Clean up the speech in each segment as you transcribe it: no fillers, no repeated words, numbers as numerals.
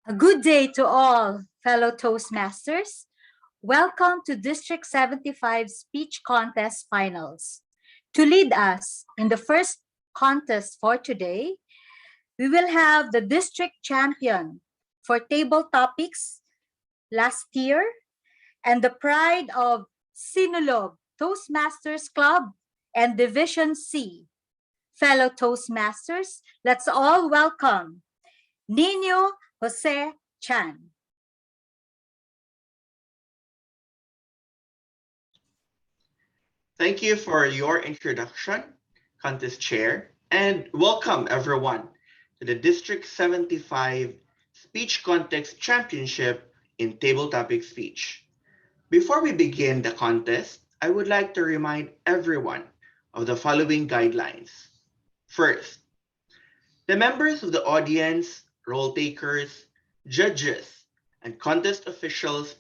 A good day to all, fellow Toastmasters. Welcome to District 75 Speech Contest Finals. To lead us in the first contest for today, we will have the district champion for table topics last year and the pride of Sinulog Toastmasters Club and Division C. Fellow Toastmasters, let's all welcome Nino Jose Chan. Thank you for your introduction, Contest Chair, and welcome everyone to the District 75 Speech Contest Championship in Table Topic Speech. Before we begin the contest, I would like to remind everyone of the following guidelines. First, the members of the audience, role takers, judges, and contest officials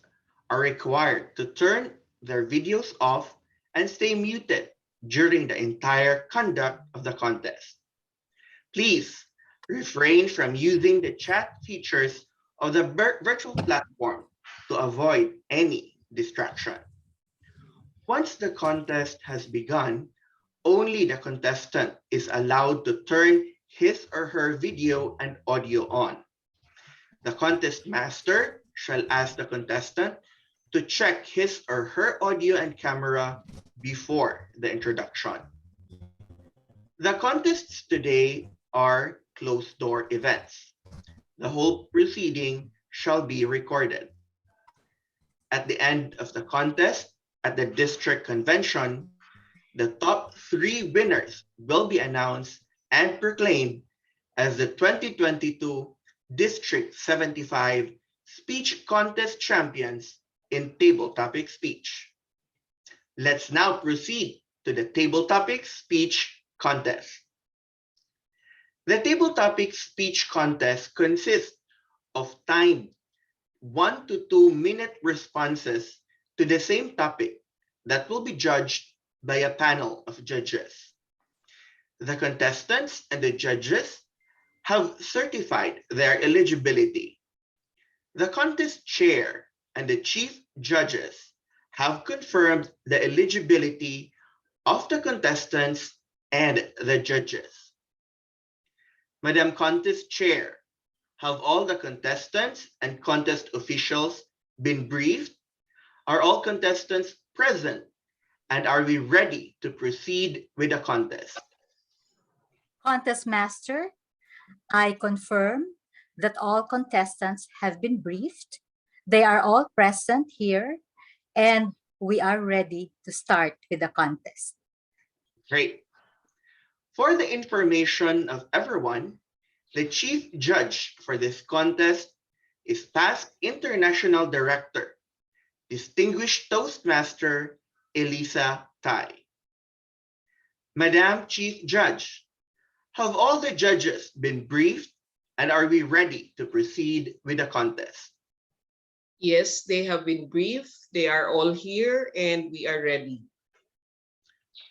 are required to turn their videos off and stay muted during the entire conduct of the contest. Please refrain from using the chat features of the virtual platform to avoid any distraction. Once the contest has begun, only the contestant is allowed to turn his or her video and audio on. The contest master shall ask the contestant to check his or her audio and camera before the introduction. The contests today are closed-door events. The whole proceeding shall be recorded. At the end of the contest, at the district convention, the top 3 winners will be announced and proclaimed as the 2022 District 75 Speech Contest Champions in Table Topic Speech. Let's now proceed to the Table Topic Speech Contest. The Table Topic Speech Contest consists of timed 1 to 2 minute responses to the same topic that will be judged by a panel of judges. The contestants and the judges have certified their eligibility. The contest chair and the chief judges have confirmed the eligibility of the contestants and the judges. Madam Contest Chair, have all the contestants and contest officials been briefed? Are all contestants present? And are we ready to proceed with the contest? Contest Master, I confirm that all contestants have been briefed. They are all present here and we are ready to start with the contest. Great. For the information of everyone, the chief judge for this contest is past International Director, Distinguished Toastmaster Elisa Tai. Madam Chief Judge, have all the judges been briefed and are we ready to proceed with the contest? Yes, they have been briefed. They are all here and we are ready.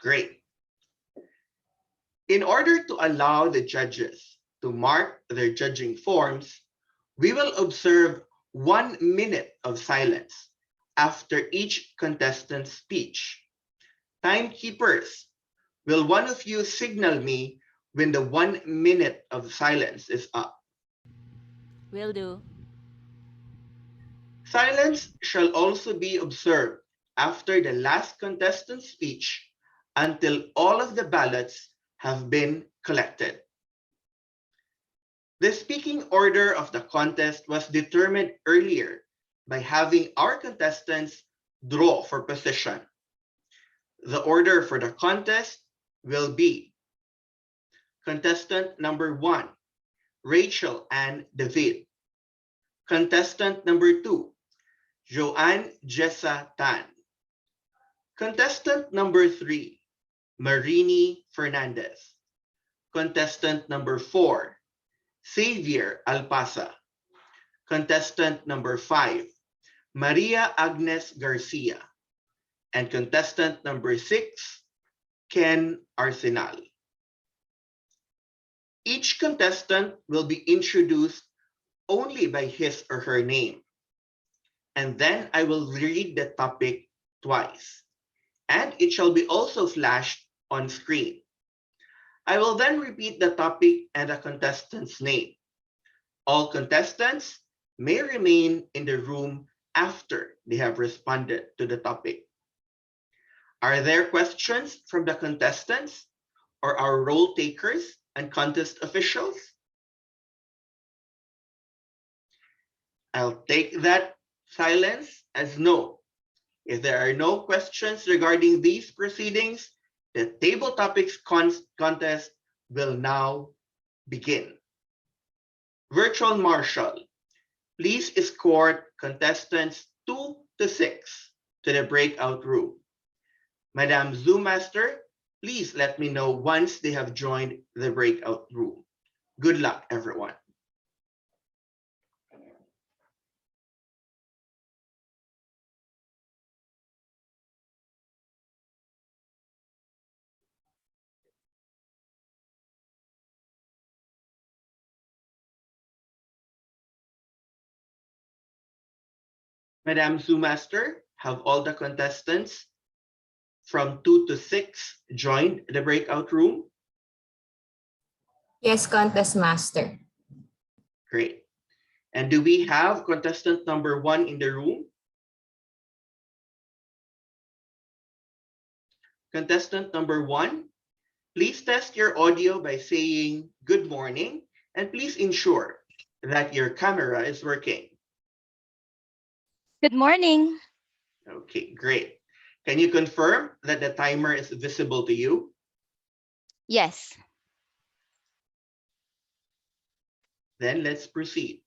Great. In order to allow the judges to mark their judging forms, we will observe 1 minute of silence after each contestant's speech. Timekeepers, will one of you signal me when the 1 minute of silence is up? Will do. Silence shall also be observed after the last contestant's speech until all of the ballots have been collected. The speaking order of the contest was determined earlier by having our contestants draw for position. The order for the contest will be contestant number 1, Rachelle Ann David. Contestant number 2, Joanne Jessa Tan. Contestant number 3, Marini Fernandez. Contestant number 4, Xavier Alpasa. Contestant number 5, Maria Agnes Garcia. And contestant number 6, Kenn Arcenal. Each contestant will be introduced only by his or her name. And then I will read the topic twice, and it shall be also flashed on screen. I will then repeat the topic and the contestant's name. All contestants may remain in the room after they have responded to the topic. Are there questions from the contestants or our role takers and contest officials? I'll take that silence as no. If there are no questions regarding these proceedings, the table topics contest will now begin. Virtual Marshal, please escort contestants 2 to 6 to the breakout room. Madam Zoom Master, please let me know once they have joined the breakout room. Good luck, everyone. Madam Zoom Master, have all the contestants from 2 to 6 joined the breakout room? Yes, contest master. Great. And do we have contestant number 1 in the room? Contestant number 1, please test your audio by saying good morning, and please ensure that your camera is working. Good morning. Okay, great. Can you confirm that the timer is visible to you? Yes. Then let's proceed.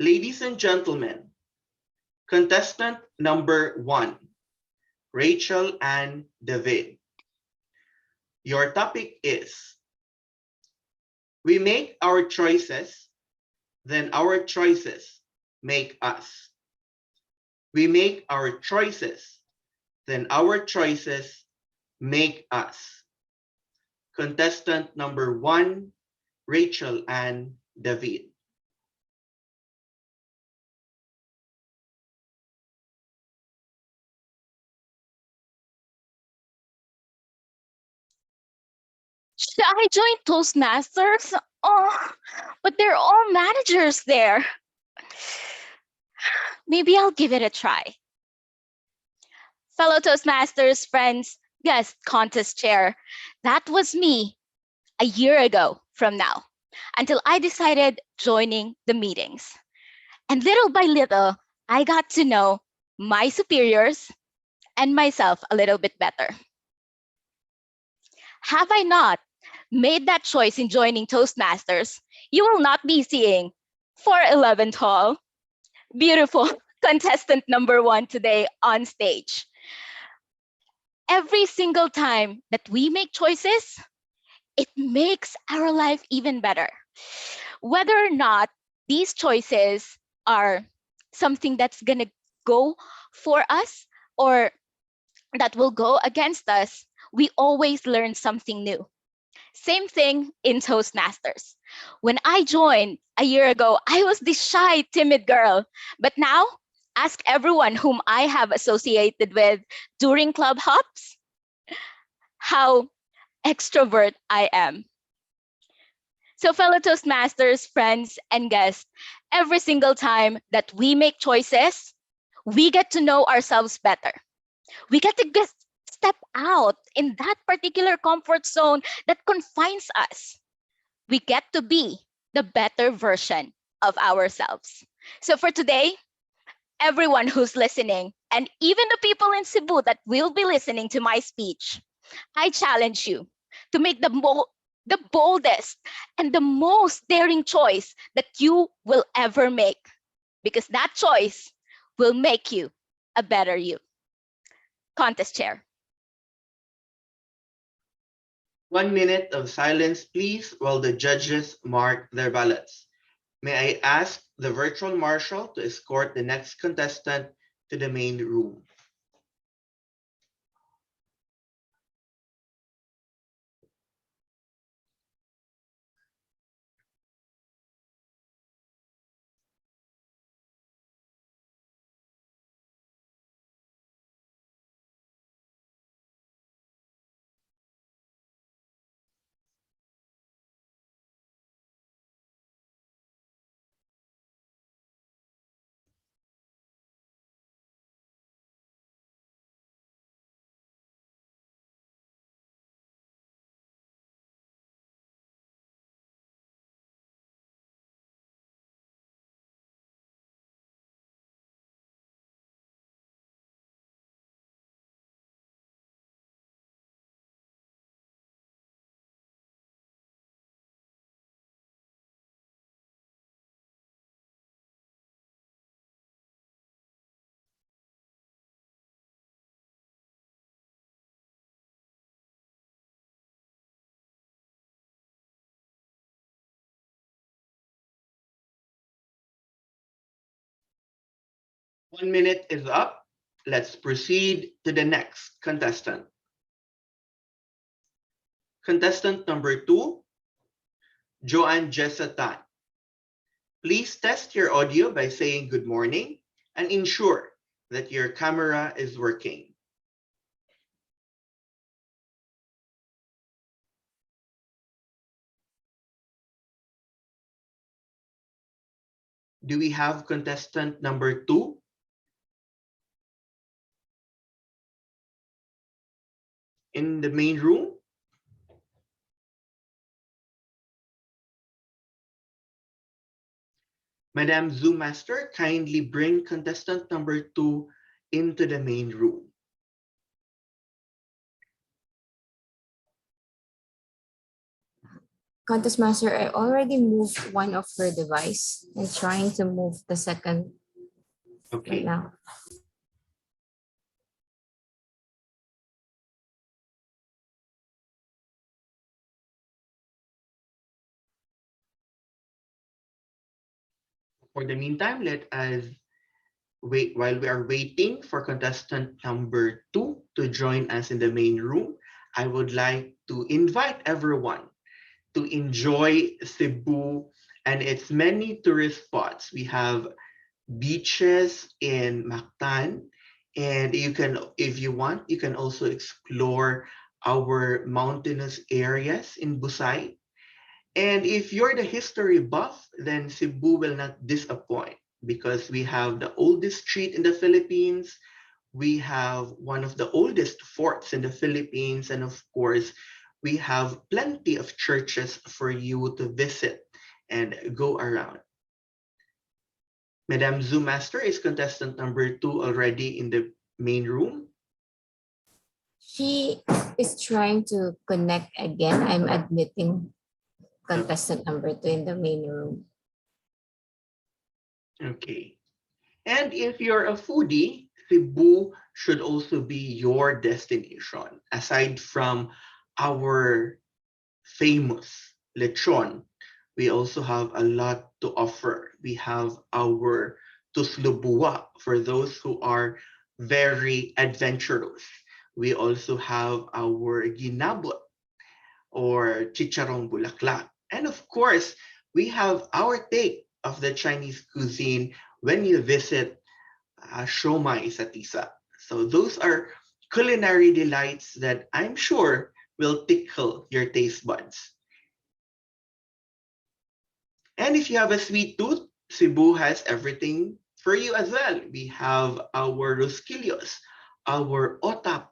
Ladies and gentlemen, contestant number 1, Rachelle Ann David. Your topic is, we make our choices, then our choices make us. We make our choices, then our choices make us. Contestant number 1, Rachelle Ann David. Should I join Toastmasters? Oh, but they're all managers there. Maybe I'll give it a try. Fellow Toastmasters, friends, guest contest chair. That was me a year ago from now, until I decided joining the meetings. And little by little, I got to know my superiors and myself a little bit better. Have I not made that choice in joining Toastmasters, you will not be seeing 4'11" tall, beautiful contestant number 1 today on stage. Every single time that we make choices, it makes our life even better. Whether or not these choices are something that's going to go for us or that will go against us, we always learn something new. Same thing in Toastmasters. When I joined a year ago, I was this shy, timid girl. But now, ask everyone whom I have associated with during club hops how extrovert I am. So, fellow Toastmasters, friends, and guests, every single time that we make choices, we get to know ourselves better. We get to step out in that particular comfort zone that confines us. We get to be the better version of ourselves. So for today, everyone who's listening, and even the people in Cebu that will be listening to my speech, I challenge you to make the boldest and the most daring choice that you will ever make, because that choice will make you a better you. Contest chair. 1 minute of silence, please, while the judges mark their ballots. May I ask the virtual marshal to escort the next contestant to the main room. 1 minute is up. Let's proceed to the next contestant. Contestant number 2, Joanne Jessa Tan. Please test your audio by saying good morning and ensure that your camera is working. Do we have contestant number 2? In the main room? Madam Zoom Master, kindly bring contestant number 2 into the main room. Contest Master, I already moved one of her device and trying to move the second right Okay. now. For the meantime, let us wait while we are waiting for contestant number 2 to join us in the main room. I would like to invite everyone to enjoy Cebu and its many tourist spots. We have beaches in Mactan, and you can, if you want, you can also explore our mountainous areas in Busay. And if you're the history buff, then Cebu will not disappoint because we have the oldest street in the Philippines. We have one of the oldest forts in the Philippines. And of course, we have plenty of churches for you to visit and go around. Madam Zoom Master, is contestant number 2 already in the main room? She is trying to connect again. I'm admitting contestant number 2 in the main room. Okay. And if you're a foodie, Cebu should also be your destination. Aside from our famous lechon, we also have a lot to offer. We have our tuslubua for those who are very adventurous. We also have our ginabot or chicharong bulaklak. And of course, we have our take of the Chinese cuisine when you visit Siomai sa Tisa. So those are culinary delights that I'm sure will tickle your taste buds. And if you have a sweet tooth, Cebu has everything for you as well. We have our rosquillos, our otap.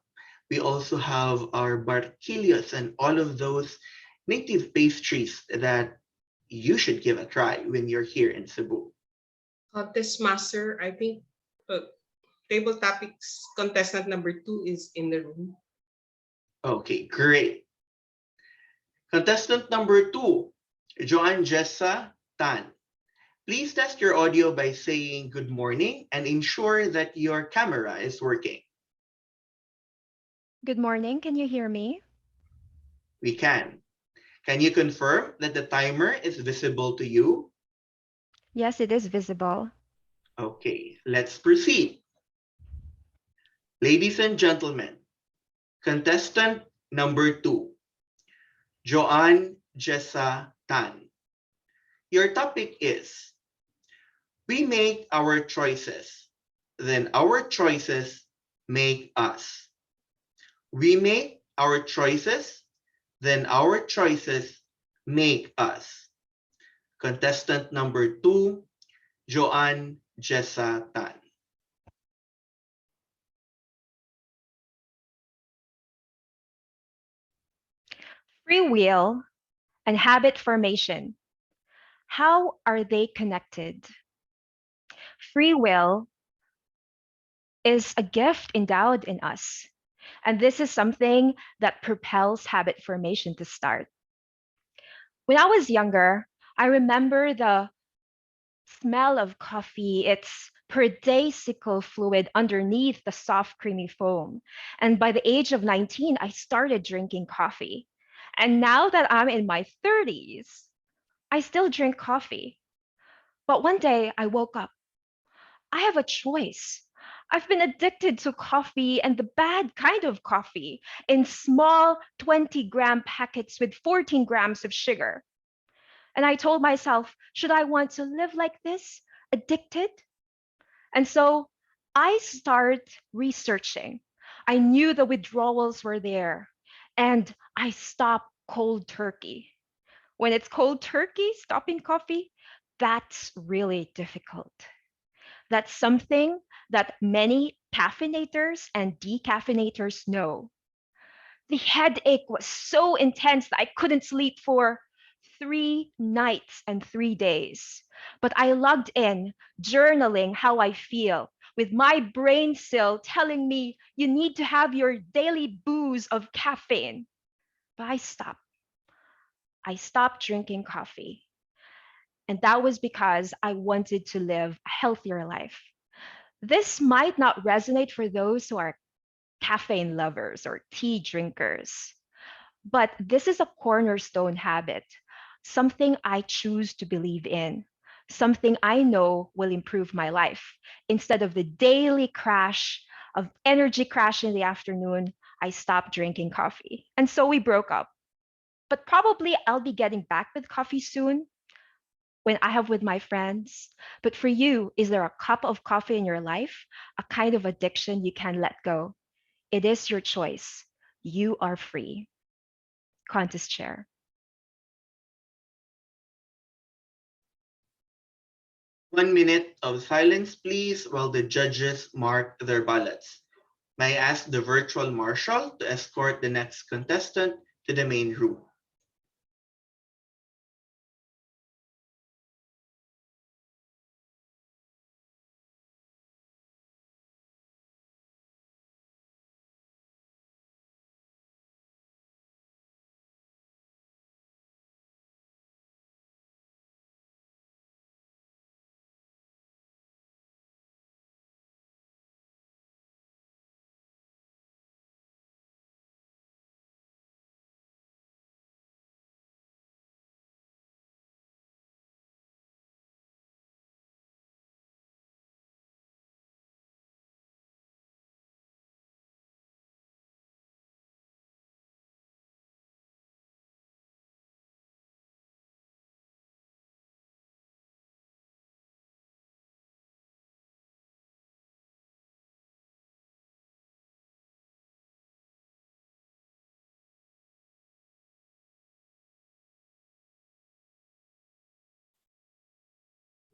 We also have our barquillos and all of those native pastries that you should give a try when you're here in Cebu. Contest Master, I think table topics contestant number 2 is in the room. Okay, great. Contestant number 2, Joanne Jessa Tan. Please test your audio by saying good morning and ensure that your camera is working. Good morning. Can you hear me? We can. Can you confirm that the timer is visible to you? Yes, it is visible. Okay, let's proceed. Ladies and gentlemen, contestant number 2, Joanne Jessa Tan. Your topic is, we make our choices, then our choices make us. We make our choices, then our choices make us. Contestant number 2, Joanne Jessa Tan. Free will and habit formation. How are they connected? Free will is a gift endowed in us, and this is something that propels habit formation to start. When I was younger, I remember the smell of coffee, its paradisical fluid underneath the soft, creamy foam. And by the age of 19, I started drinking coffee. And now that I'm in my 30s, I still drink coffee. But one day I woke up. I have a choice. I've been addicted to coffee and the bad kind of coffee in small 20-gram packets with 14 grams of sugar. And I told myself, should I want to live like this, addicted? And so I started researching. I knew the withdrawals were there, and I stopped cold turkey. When it's cold turkey, stopping coffee, that's really difficult. That's something that many caffeinators and decaffeinators know. The headache was so intense that I couldn't sleep for 3 nights and 3 days. But I logged in, journaling how I feel, with my brain still telling me you need to have your daily booze of caffeine. But I stopped. I stopped drinking coffee. And that was because I wanted to live a healthier life. This might not resonate for those who are caffeine lovers or tea drinkers, but this is a cornerstone habit, something I choose to believe in, something I know will improve my life. Instead of the daily crash of energy crash in the afternoon, I stopped drinking coffee. And so we broke up. But probably I'll be getting back with coffee soon when I have with my friends. But for you, is there a cup of coffee in your life, a kind of addiction you can let go? It is your choice. You are free. Contest chair. 1 minute of silence, please, while the judges mark their ballots. May I ask the virtual marshal to escort the next contestant to the main room?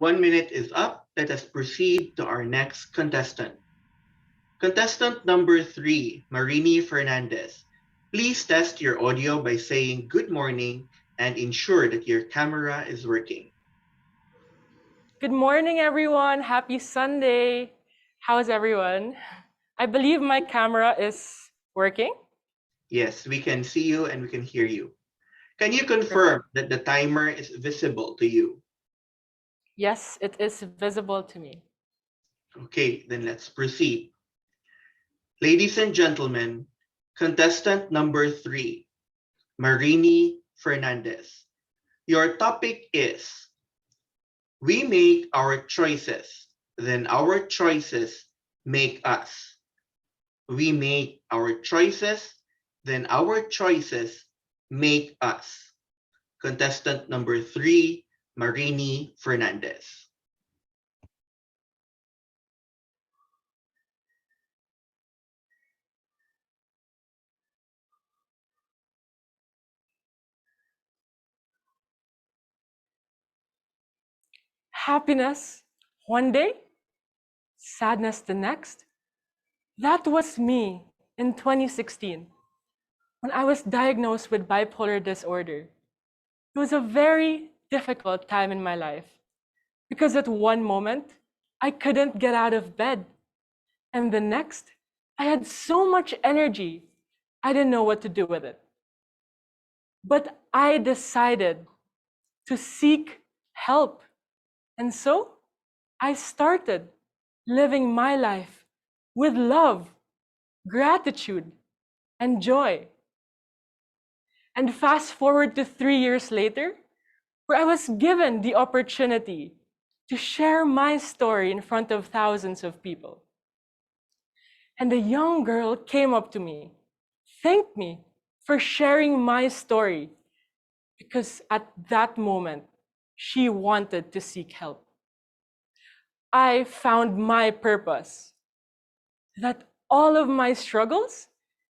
One minute is up. Let us proceed to our next contestant. Contestant number 3, Marini Fernandez. Please test your audio by saying good morning and ensure that your camera is working. Good morning, everyone. Happy Sunday. How's everyone? I believe my camera is working. Yes, we can see you and we can hear you. Can you confirm that the timer is visible to you? Yes, it is visible to me. Okay, then let's proceed. Ladies and gentlemen, contestant number 3, Marini Fernandez. Your topic is, we make our choices, then our choices make us. We make our choices, then our choices make us. Contestant number 3, Marini Fernandez. Happiness one day, sadness the next. That was me in 2016 when I was diagnosed with bipolar disorder. It was a very difficult time in my life because at one moment, I couldn't get out of bed. And the next, I had so much energy, I didn't know what to do with it. But I decided to seek help. And so I started living my life with love, gratitude, and joy. And fast forward to 3 years later, where I was given the opportunity to share my story in front of thousands of people. And a young girl came up to me, thanked me for sharing my story, because at that moment, she wanted to seek help. I found my purpose, that all of my struggles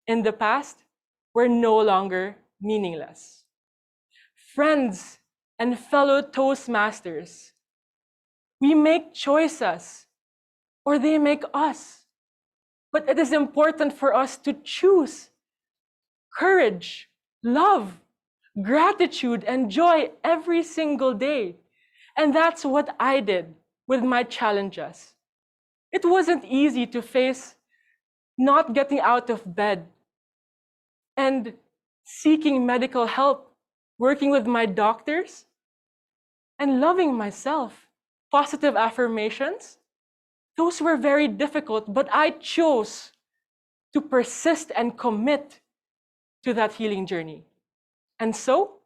in the past were no longer meaningless. Friends and fellow Toastmasters, we make choices, or they make us. But it is important for us to choose courage, love, gratitude, and joy every single day. And that's what I did with my challenges. It wasn't easy to face not getting out of bed and seeking medical help, working with my doctors, and loving myself. Positive affirmations, those were very difficult, but I chose to persist and commit to that healing journey. And so,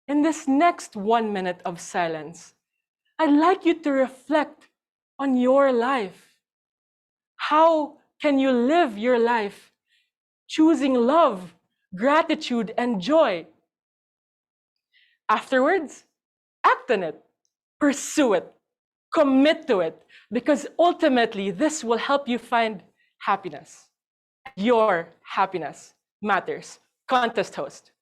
in this next 1 minute of silence, I'd like you to reflect on your life. How can you live your life choosing love, gratitude, and joy? Afterwards, act on it, pursue it, commit to it, because ultimately this will help you find happiness. Your happiness matters. Contest host.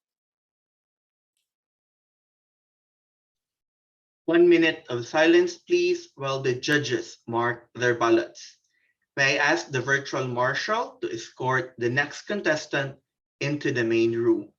1 minute of silence, please, while the judges mark their ballots. May I ask the virtual marshal to escort the next contestant into the main room?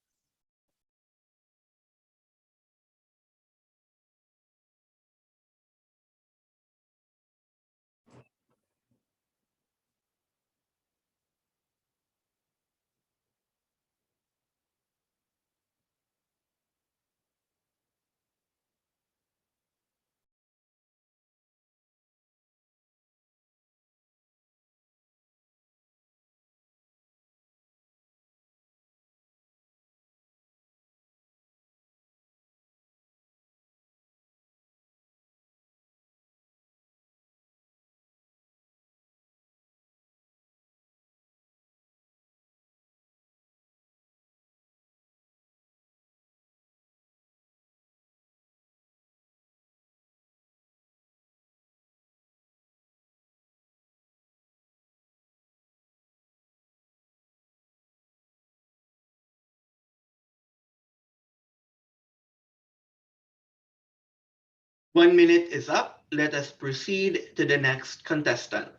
One minute is up. Let us proceed to the next contestant.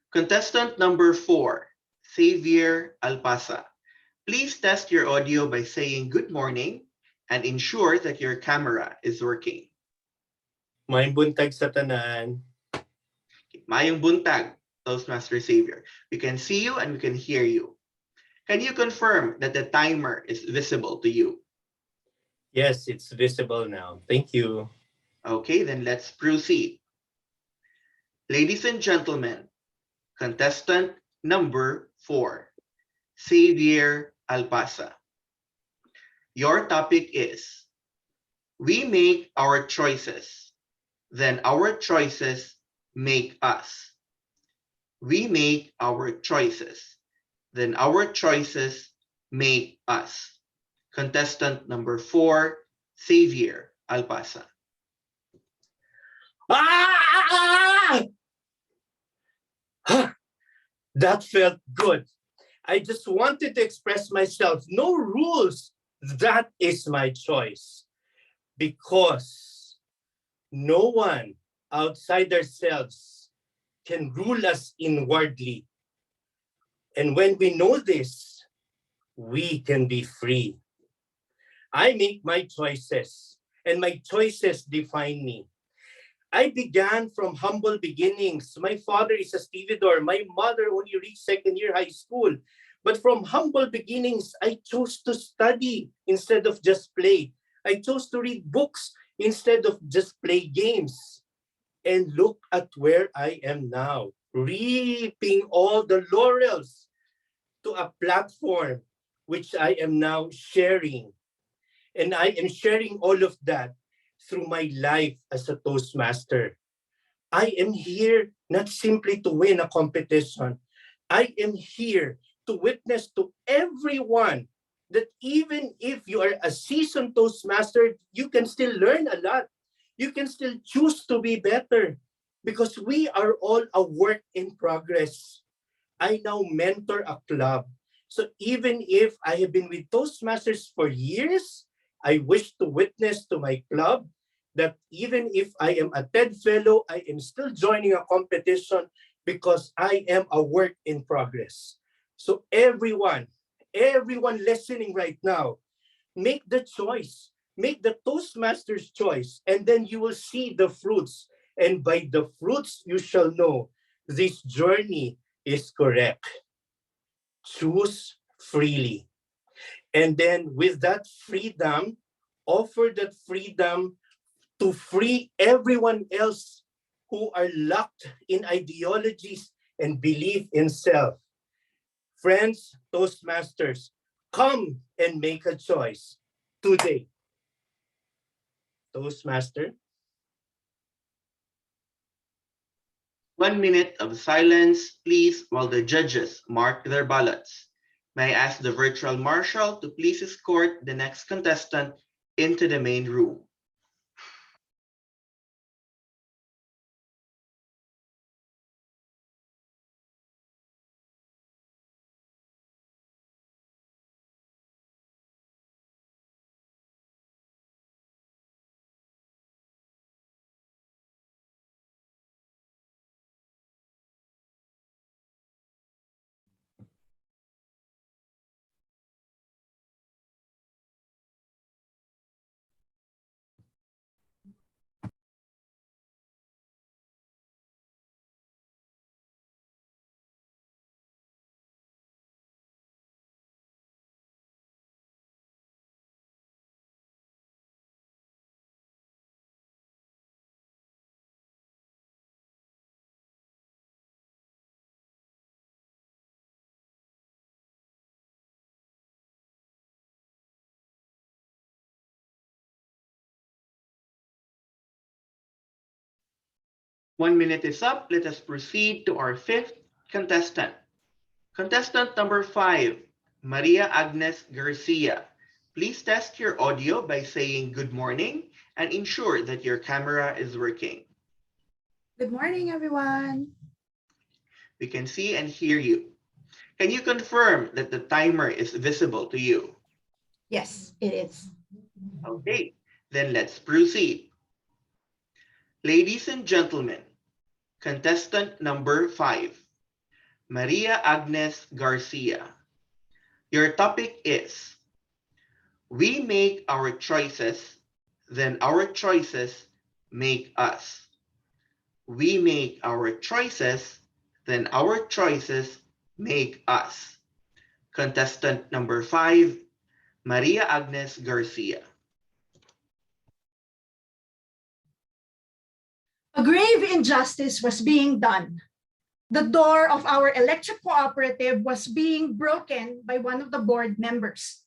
Contestant number 4, Xavier Alpasa. Please test your audio by saying good morning and ensure that your camera is working. Maayong buntag sa tanan. Mayong buntag, Toastmaster Xavier. We can see you and we can hear you. Can you confirm that the timer is visible to you? Yes, it's visible now. Thank you. Okay, then let's proceed. Ladies and gentlemen, contestant number 4, Xavier Alpasa. Your topic is, we make our choices, then our choices make us. We make our choices, then our choices make us. Contestant number 4, Xavier Alpasa. Ah! That felt good. I just wanted to express myself. No rules. That is my choice. Because no one outside ourselves can rule us inwardly. And when we know this, we can be free. I make my choices, and my choices define me. I began from humble beginnings. My father is a stevedore. My mother only reached second year high school. But from humble beginnings, I chose to study instead of just play. I chose to read books instead of just play games. And look at where I am now, reaping all the laurels to a platform which I am now sharing. And I am sharing all of that through my life as a Toastmaster. I am here not simply to win a competition. I am here to witness to everyone that even if you are a seasoned Toastmaster, you can still learn a lot. You can still choose to be better because we are all a work in progress. I now mentor a club. So even if I have been with Toastmasters for years, I wish to witness to my club that even if I am a TED Fellow, I am still joining a competition because I am a work in progress. So everyone listening right now, make the choice. Make the Toastmasters choice, and then you will see the fruits. And by the fruits, you shall know this journey is correct. Choose freely. And then with that freedom, offer that freedom to free everyone else who are locked in ideologies and belief in self. Friends, Toastmasters, come and make a choice today. Toastmaster. 1 minute of silence, please, while the judges mark their ballots. May I ask the virtual marshal to please escort the next contestant into the main room. One minute is up. Let us proceed to our fifth contestant. Contestant number 5, Maria Agnes Garcia. Please test your audio by saying good morning and ensure that your camera is working. Good morning, everyone. We can see and hear you. Can you confirm that the timer is visible to you? Yes, it is. Okay, then let's proceed. Ladies and gentlemen, contestant number 5, Maria Agnes Garcia. Your topic is, we make our choices, then our choices make us. We make our choices, then our choices make us. Contestant number 5, Maria Agnes Garcia. A grave injustice was being done. The door of our electric cooperative was being broken by one of the board members.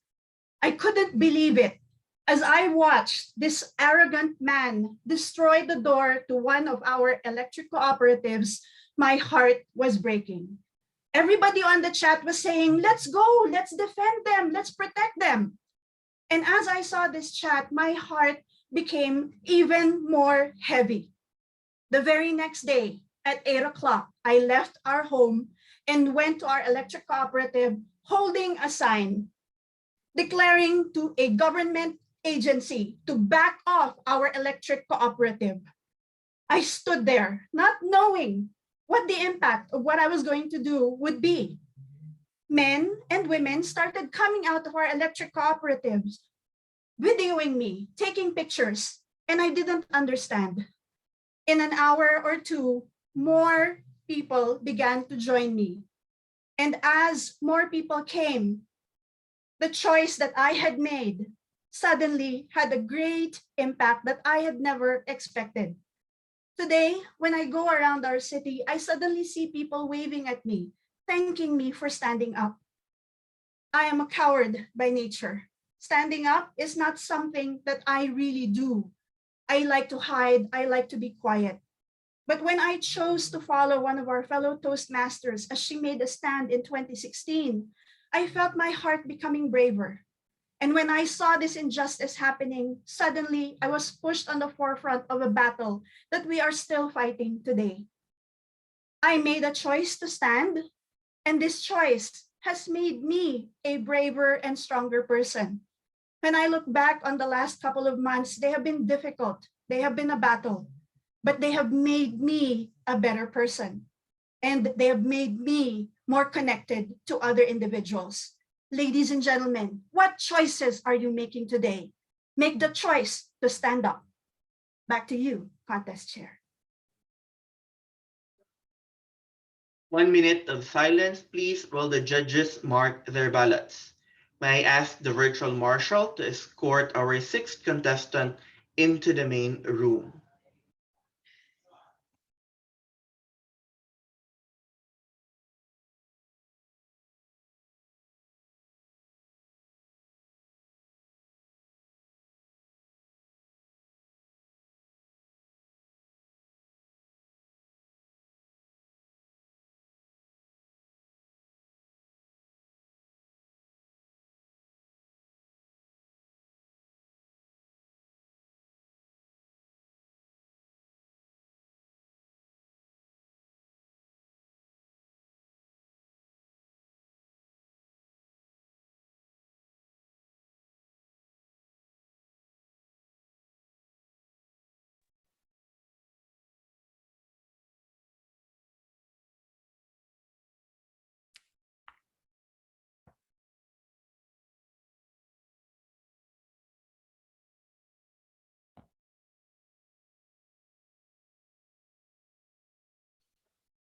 I couldn't believe it. As I watched this arrogant man destroy the door to one of our electric cooperatives, my heart was breaking. Everybody on the chat was saying, let's go, let's defend them, let's protect them. And as I saw this chat, my heart became even more heavy. The very next day at 8 o'clock, I left our home and went to our electric cooperative holding a sign declaring to a government agency to back off our electric cooperative. I stood there not knowing what the impact of what I was going to do would be. Men and women started coming out of our electric cooperatives, videoing me, taking pictures, and I didn't understand. In an hour or two, more people began to join me. And as more people came, the choice that I had made suddenly had a great impact that I had never expected. Today, when I go around our city, I suddenly see people waving at me, thanking me for standing up. I am a coward by nature. Standing up is not something that I really do. I like to hide. I like to be quiet. But when I chose to follow one of our fellow Toastmasters as she made a stand in 2016, I felt my heart becoming braver. And when I saw this injustice happening, suddenly I was pushed on the forefront of a battle that we are still fighting today. I made a choice to stand, and this choice has made me a braver and stronger person. When I look back on the last couple of months, they have been difficult. They have been a battle, but they have made me a better person. And they have made me more connected to other individuals. Ladies and gentlemen, what choices are you making today? Make the choice to stand up. Back to you, contest chair. 1 minute of silence, please, while the judges mark their ballots. May I ask the virtual marshal to escort our sixth contestant into the main room.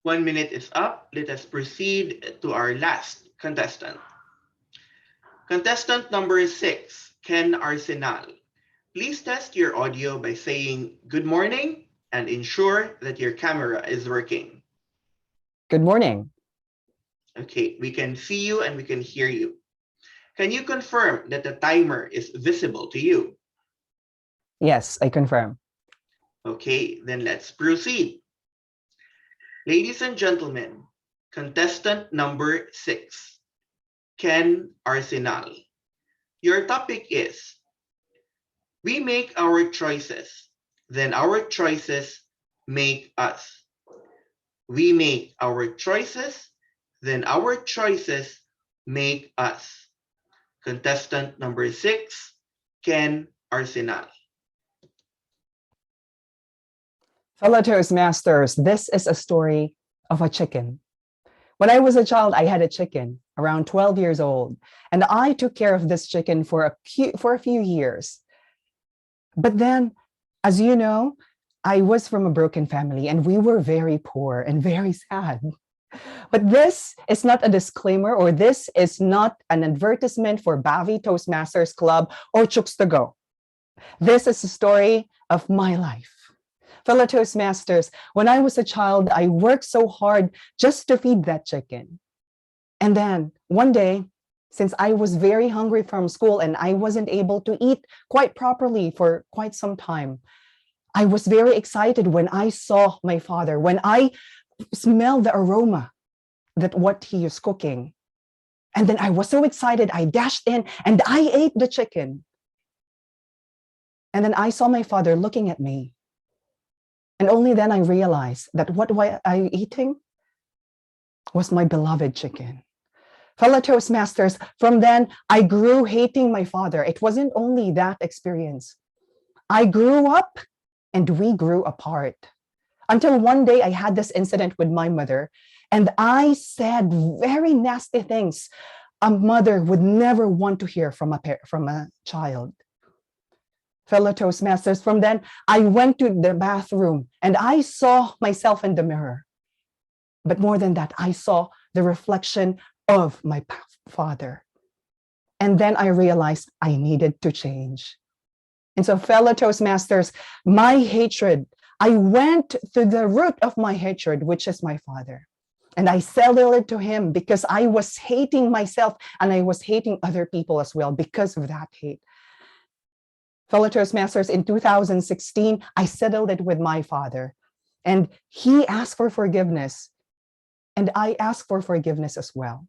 One minute is up. Let us proceed to our last contestant. Contestant number 6, Kenn Arcenal. Please test your audio by saying good morning and ensure that your camera is working. Good morning. Okay, we can see you and we can hear you. Can you confirm that the timer is visible to you? Yes, I confirm. Okay, then let's proceed. Ladies and gentlemen, contestant number 6, Kenn Arcenal. Your topic is, we make our choices, then our choices make us. We make our choices, then our choices make us. Contestant number 6, Kenn Arcenal. Fellow Toastmasters, this is a story of a chicken. When I was a child, I had a chicken around 12 years old, and I took care of this chicken for a few years. But then, as you know, I was from a broken family and we were very poor and very sad. But this is not a disclaimer, or this is not an advertisement for Bavi Toastmasters Club or Chooks to Go. This is a story of my life. Fellow Toastmasters, when I was a child, I worked so hard just to feed that chicken. And then one day, since I was very hungry from school and I wasn't able to eat quite properly for quite some time, I was very excited when I saw my father, when I smelled the aroma that what he is cooking. And then I was so excited, I dashed in and I ate the chicken. And then I saw my father looking at me. And only then I realized that what I eating was my beloved chicken. Fellow Toastmasters, from then I grew hating my father. It wasn't only that experience. I grew up and we grew apart. Until one day I had this incident with my mother and I said very nasty things a mother would never want to hear from a child. Fellow Toastmasters, from then I went to the bathroom and I saw myself in the mirror. But more than that, I saw the reflection of my father. And then I realized I needed to change. And so, fellow Toastmasters, my hatred, I went to the root of my hatred, which is my father. And I settled it to him because I was hating myself and I was hating other people as well because of that hate. Fellow Toastmasters, in 2016, I settled it with my father, and he asked for forgiveness, and I asked for forgiveness as well.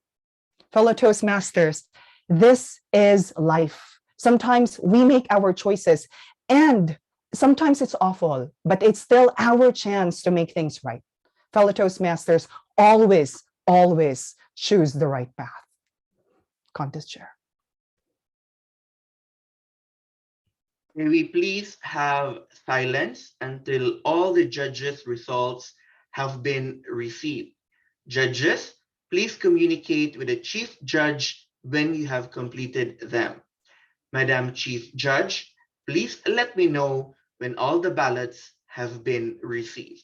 Fellow Toastmasters, this is life. Sometimes we make our choices, and sometimes it's awful, but it's still our chance to make things right. Fellow Toastmasters, always, always choose the right path. Contest chair. May we please have silence until all the judges' results have been received. Judges, please communicate with the Chief Judge when you have completed them. Madam Chief Judge, please let me know when all the ballots have been received.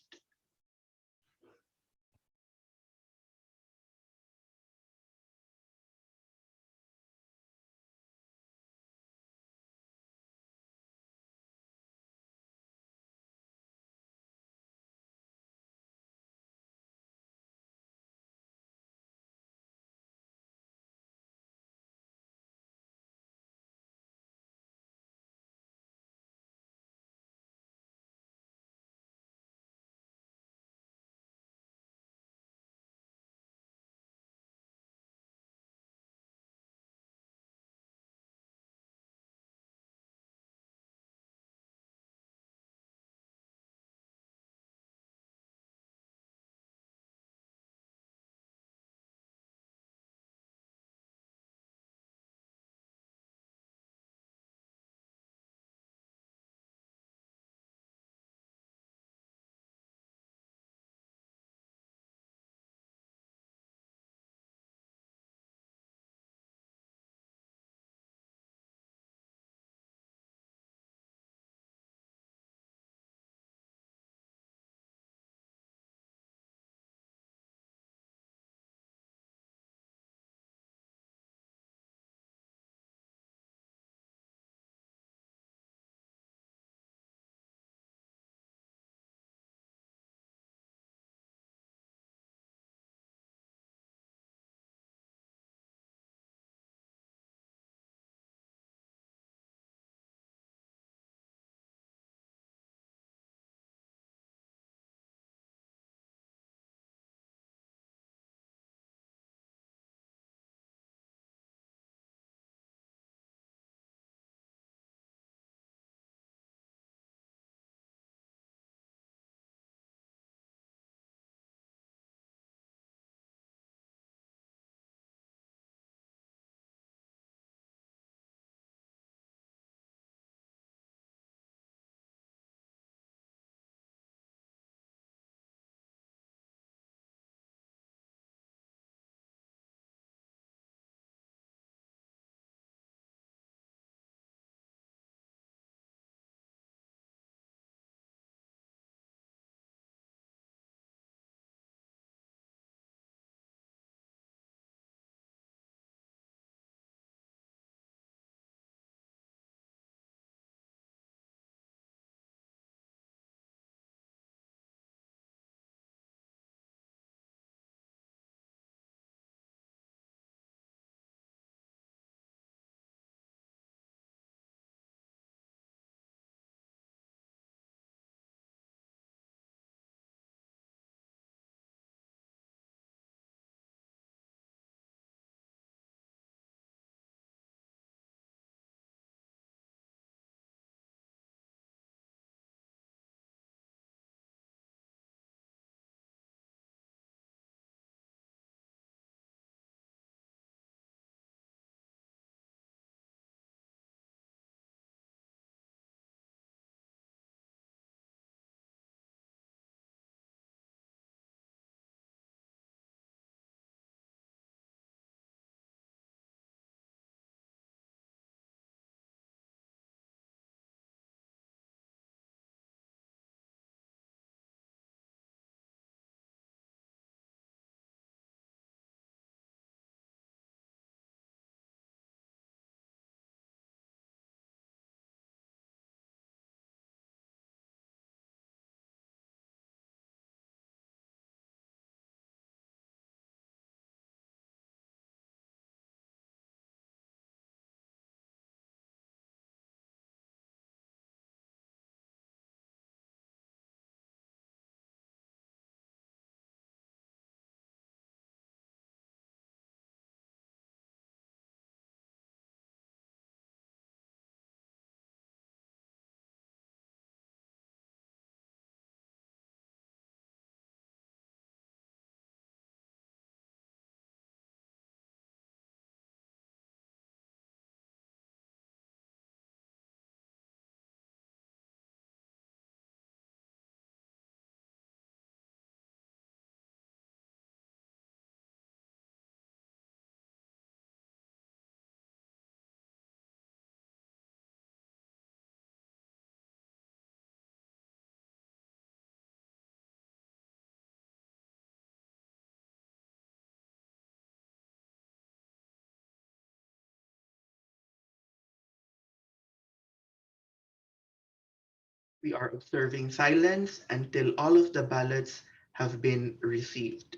We are observing silence until all of the ballots have been received.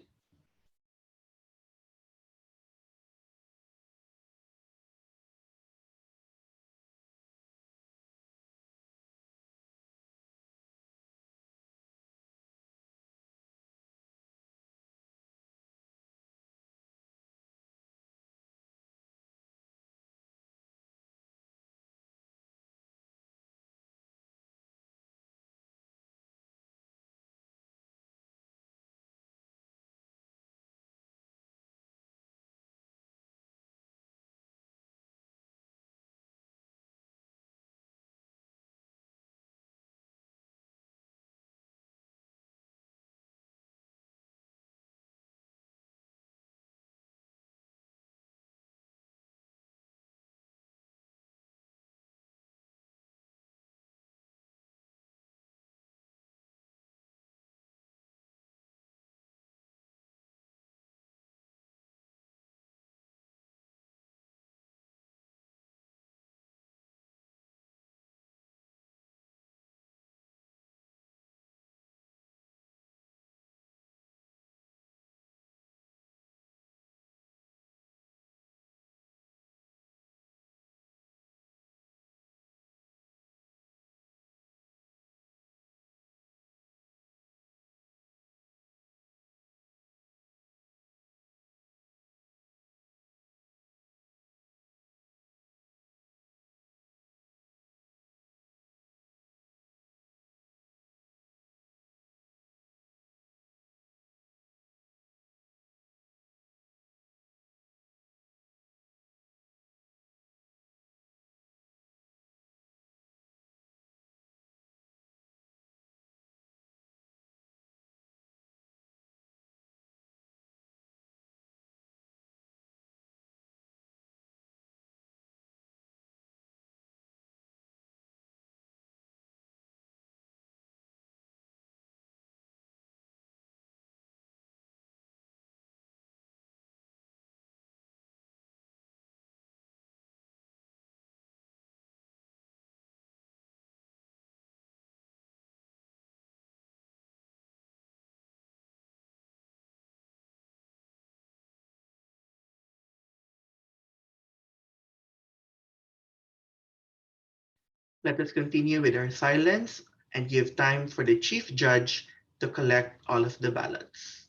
Let us continue with our silence and give time for the Chief Judge to collect all of the ballots.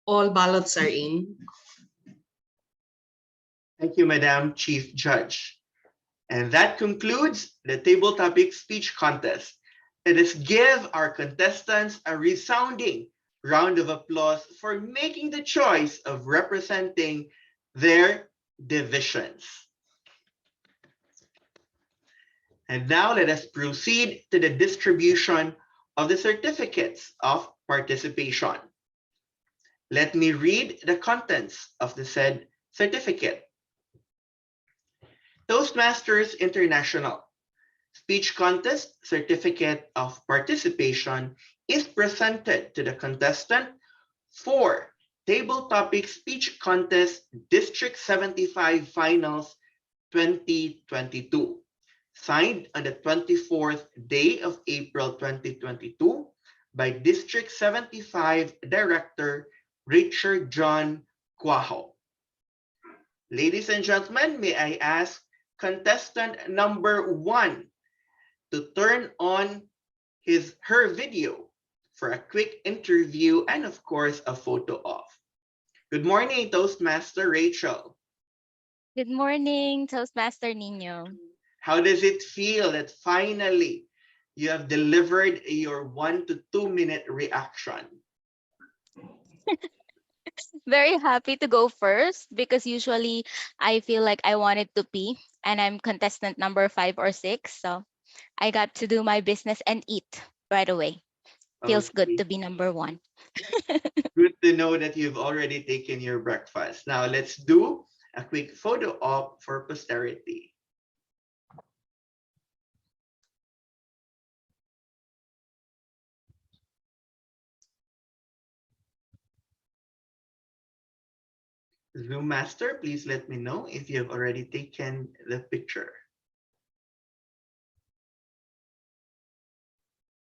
All ballots are in. Thank you, Madam Chief Judge. And that concludes the table topic speech contest. Let us give our contestants a resounding round of applause for making the choice of representing their divisions. And now let us proceed to the distribution of the certificates of participation. Let me read the contents of the said certificate. Toastmasters International Speech Contest Certificate of Participation is presented to the contestant for Table Topic Speech Contest District 75 Finals 2022, signed on the 24th day of April 2022 by District 75 Director Richard John Cuajo. Ladies and gentlemen, may I ask contestant number 1 to turn on her video for a quick interview and of course a photo op. Good morning, Toastmaster Rachel. Good morning, Toastmaster Nino. How does it feel that finally You have delivered your 1 to 2 minute reaction. Very happy to go first because usually I feel like I wanted to pee and I'm contestant number 5 or 6. So I got to do my business and eat right away. Feels good Okay. to be number 1. Good to know that you've already taken your breakfast. Now let's do a quick photo op for posterity. Zoom master, please let me know if you have already taken the picture.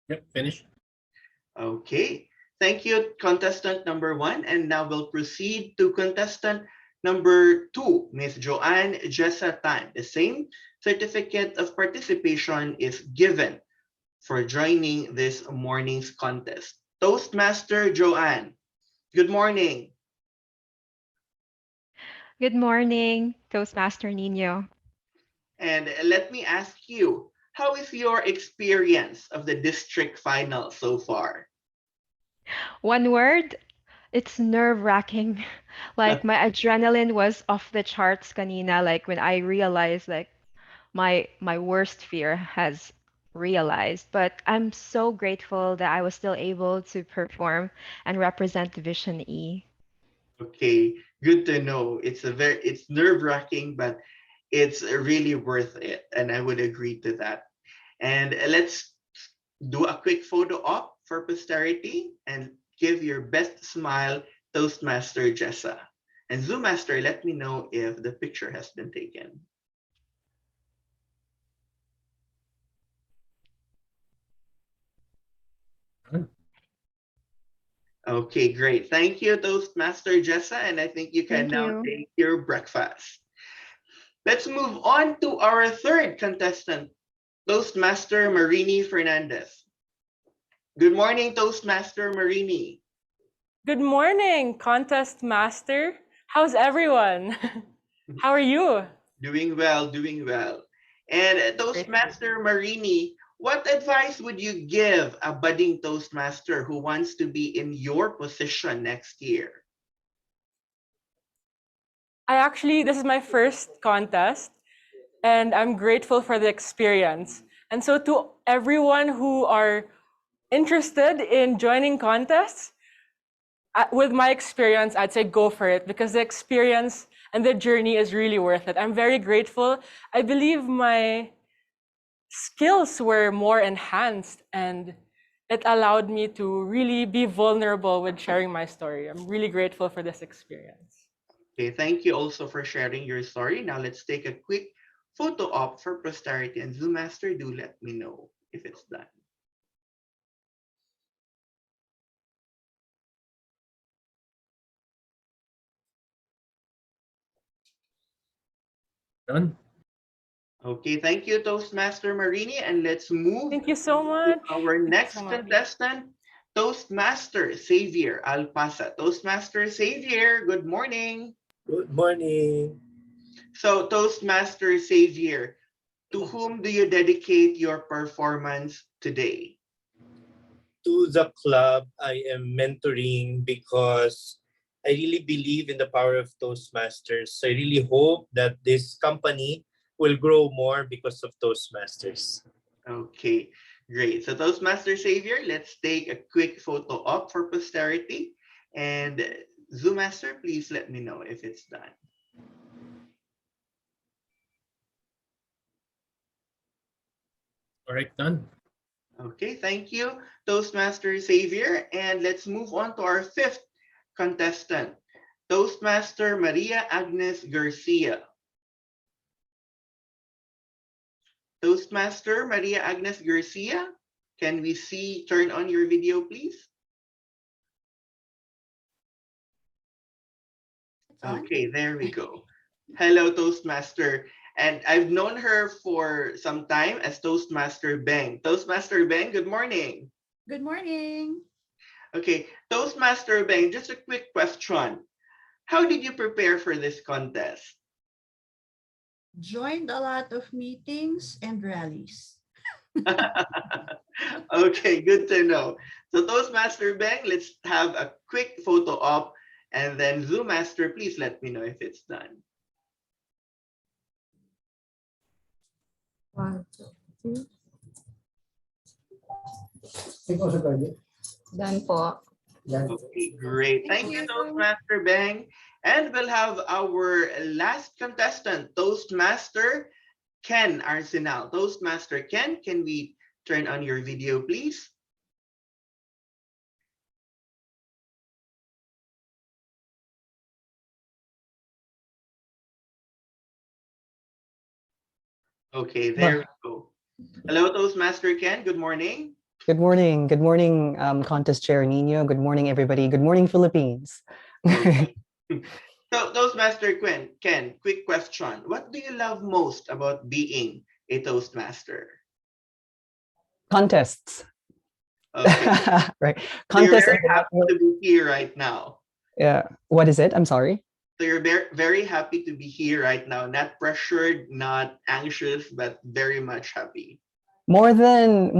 Yep, finish. Okay, thank you, contestant number 1. And now we'll proceed to contestant number 2, Miss Joanne Jessa Tan. The same certificate of participation is given for joining this morning's contest. Toastmaster Joanne, good morning. Good morning, Toastmaster Nino. And let me ask you, how is your experience of the district final so far? One word, it's nerve-wracking. Like my adrenaline was off the charts kanina, like when I realized like my worst fear has realized. But I'm so grateful that I was still able to perform and represent Division E. Okay, good to know. It's nerve-wracking, but it's really worth it. And I would agree to that. And let's do a quick photo op for posterity and give your best smile, Toastmaster Jessa. And Zoom Master, let me know if the picture has been taken. Okay, great. Thank you, Toastmaster Jessa, and I think you can Thank now you. take your breakfast. Let's move on to our third contestant, Toastmaster Marini Fernandez. Good morning, Toastmaster Marini. Good morning, contest master. How's everyone? How are you? Doing well, doing well. And Great to hear. Toastmaster Marini, what advice would you give a budding Toastmaster who wants to be in your position next year? This is my first contest, and I'm grateful for the experience. And so, to everyone who are interested in joining contests, with my experience, I'd say go for it because the experience and the journey is really worth it. I'm very grateful. I believe my skills were more enhanced and it allowed me to really be vulnerable with sharing my story. I'm really grateful for this experience. Okay, thank you also for sharing your story. Now let's take a quick photo op for posterity, and Zoom Master, do let me know if it's done. Done. Okay, thank you, Toastmaster Marini, and let's move Thank you so to much. our Thank you so next much. contestant, Toastmaster Xavier Alpasa. Toastmaster Xavier, good morning. Good morning. So, Toastmaster Xavier, to whom do you dedicate your performance today? To the club I am mentoring because I really believe in the power of Toastmasters. I really hope that this company will grow more because of Toastmasters. Okay, great. So, Toastmaster Xavier, let's take a quick photo op for posterity. And Zoom Master, please let me know if it's done. All right, done. Okay, thank you, Toastmaster Xavier. And let's move on to our fifth contestant, Toastmaster Maria Agnes Garcia. Toastmaster Maria Agnes Garcia, can we turn on your video, please? Okay, there we go. Hello, Toastmaster. And I've known her for some time as Toastmaster Beng. Toastmaster Beng, good morning. Good morning. Okay, Toastmaster Beng, just a quick question. How did you prepare for this contest? Joined a lot of meetings and rallies. Okay, good to know. So Toastmaster Bang, let's have a quick photo op, and then Zoom Master, please let me know if it's done. 1, 2, 3. Done po. Okay, great. Thank you, Toastmaster Bang. And we'll have our last contestant, Toastmaster Kenn Arcenal. Toastmaster Kenn, can we turn on your video, please? Okay, there we go. Hello, Toastmaster Kenn. Good morning. Good morning. Good morning, contest chair Nino. Good morning, everybody. Good morning, Philippines. Okay. So, Toastmaster Ken, quick question. What do you love most about being a Toastmaster? Contests. Okay. Right. So you're Contests very and happy to be here right now. yeah. What is it? I'm sorry. So you're very happy to be here right now. Not pressured, not anxious, but very much happy. More than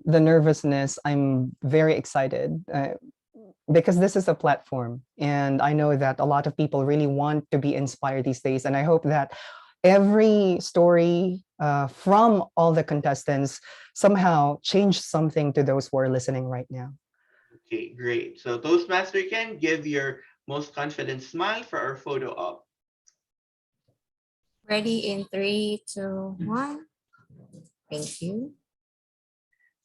the nervousness, I'm very excited because this is a platform, and I know that a lot of people really want to be inspired these days, and I hope that every story from all the contestants somehow changed something to those who are listening right now. Okay, great. So Toastmaster Ken, give your most confident smile for our photo op. Ready in 3, 2, 1. Thank you.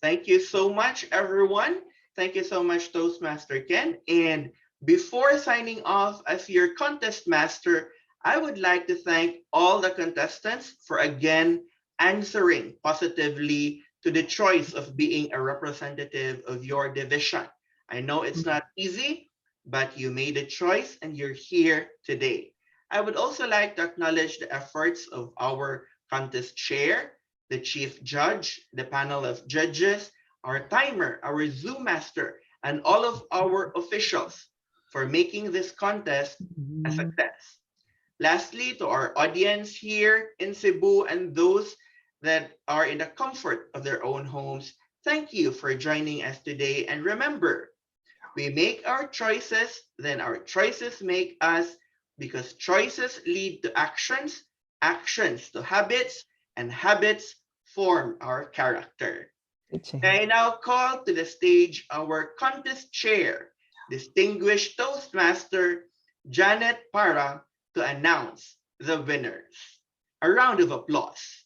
Thank you so much, everyone. Thank you so much, Toastmaster Ken. And before signing off as your contest master, I would like to thank all the contestants for again answering positively to the choice of being a representative of your division. I know it's not easy, but you made a choice and you're here today. I would also like to acknowledge the efforts of our contest chair, the chief judge, the panel of judges, our timer, our Zoom master, and all of our officials for making this contest a success. Lastly, to our audience here in Cebu and those that are in the comfort of their own homes, thank you for joining us today. And remember, we make our choices, then our choices make us, because choices lead to actions, actions to habits, and habits form our character. I now call to the stage our contest chair, distinguished Toastmaster Janet Para, to announce the winners. A round of applause.